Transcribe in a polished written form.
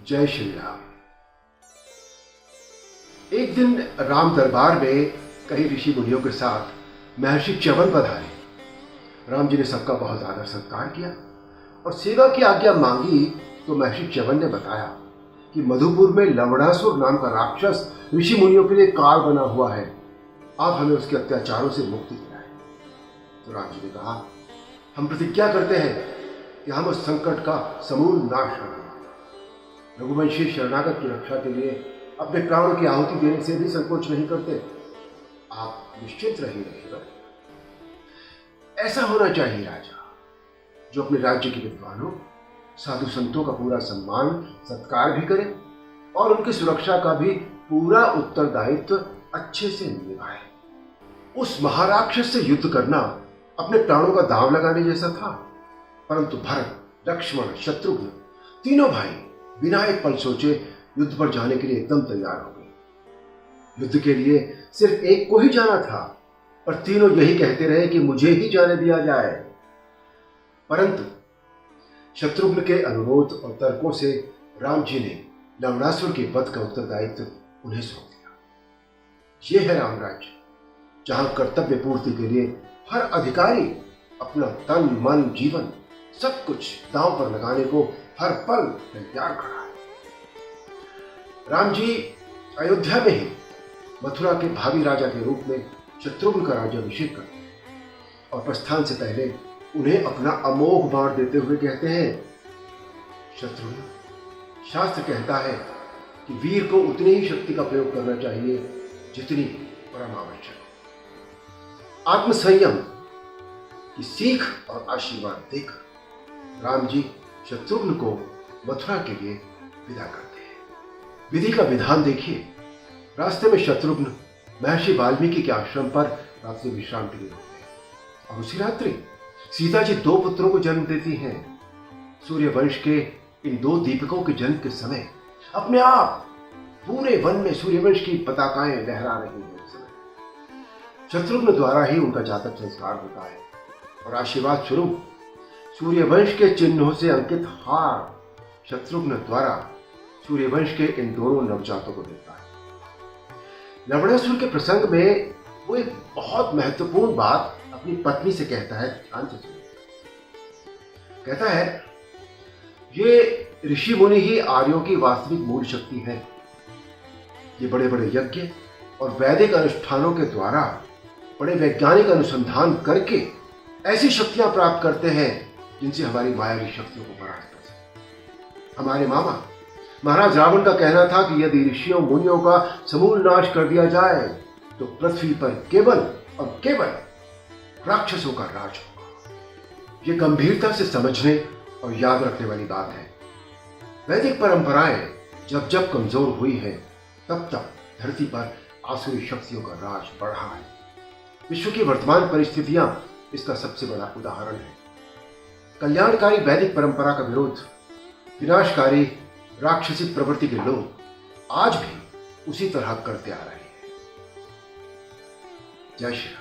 जय श्री राम। एक दिन राम दरबार में कई ऋषि मुनियों के साथ महर्षि च्यवन पधारे। राम जी ने सबका बहुत आदर सत्कार किया और सेवा की आज्ञा मांगी तो महर्षि च्यवन ने बताया कि मधुपुर में लवणासुर नाम का राक्षस ऋषि मुनियों के लिए काल बना हुआ है, आप हमें उसके अत्याचारों से मुक्ति दिलाएं। तो राम जी ने कहा, हम प्रतिज्ञा करते हैं कि हम उस संकट का समूल नाश करेंगे। रघुवंशी शरणागत की रक्षा के लिए अपने प्राणों की आहुति देने से भी संकोच नहीं करते। आप निश्चिंत रहिए। ऐसा होना चाहिए राजा, जो अपने राज्य के विद्वानों साधु संतों का पूरा सम्मान सत्कार भी करे और उनकी सुरक्षा का भी पूरा उत्तरदायित्व अच्छे से निभाए। उस महाराक्षस से युद्ध करना अपने प्राणों का दांव लगाने जैसा था, परंतु भरत, लक्ष्मण, शत्रुघ्न तीनों भाई बिना एक पल सोचे युद्ध पर जाने के लिए एकदम तैयार हो गए। युद्ध के लिए सिर्फ एक को ही जाना था, पर तीनों यही कहते रहे कि मुझे ही जाने दिया जाए। परंतु शत्रुघ्न के अनुरोध और तर्कों से राम जी ने लवणासुर के वध का उत्तरदायित्व उन्हें सौंप दिया। यह है राम राज्य, जहां कर्तव्य पूर्ति के लिए हर अधिकारी अपना तन, मन, जीवन सब कुछ दांव पर लगाने को हर पल तैयार खड़ा है। राम जी अयोध्या में ही मथुरा के भावी राजा के रूप में शत्रुघ्न का राज्याभिषेक करते हैं और प्रस्थान से पहले उन्हें अपना अमोघ बाण देते हुए कहते हैं, शत्रुघ्न, शास्त्र कहता है कि वीर को उतनी ही शक्ति का प्रयोग करना चाहिए जितनी परम आवश्यक है। आत्मसंयम की सीख और आशीर्वाद देकर राम जी शत्रुघ्न को मथुरा के लिए विदा करते हैं। विधि का विधान देखिए। रास्ते में शत्रुघ्न महर्षि वाल्मीकि के आश्रम पर रात्रि विश्राम के लिए रुकते हैं और उसी रात्रि सीता जी 2 पुत्रों को जन्म देती हैं। सूर्यवंश के इन 2 दीपकों के जन्म के समय अपने आप पूरे वन में सूर्यवंश की पताकाएं लहरा रही हैं। उस समय शत्रुघ्न द्वारा ही उनका जातक संस्कार होता है और आशीर्वाद स्वरूप सूर्यवंश के चिन्हों से अंकित हार शत्रुघ्न द्वारा सूर्यवंश के इन दोनों नवजातों को देता है। लवणासुर के प्रसंग में वो एक बहुत महत्वपूर्ण बात अपनी पत्नी से कहता है, ध्यान से सुनिए। कहता है, ये ऋषि मुनि ही आर्यों की वास्तविक मूल शक्ति है। ये बड़े बड़े यज्ञ और वैदिक अनुष्ठानों के द्वारा बड़े वैज्ञानिक अनुसंधान करके ऐसी शक्तियां प्राप्त करते हैं जिनसे हमारी मायावी शक्तियों को परास्त कर सकते। हमारे मामा महाराज रावण का कहना था कि यदि ऋषियों मुनियों का समूल नाश कर दिया जाए तो पृथ्वी पर केवल और केवल राक्षसों का राज होगा। ये गंभीरता से समझने और याद रखने वाली बात है। वैदिक परंपराएं जब जब कमजोर हुई है तब तक धरती पर आसुरी शक्तियों का राज बढ़ा है। विश्व की वर्तमान परिस्थितियां इसका सबसे बड़ा उदाहरण है। कल्याणकारी वैदिक परंपरा का विरोध विनाशकारी राक्षसी प्रवृत्ति के लोग आज भी उसी तरह करते आ रहे हैं। जय श्री राम।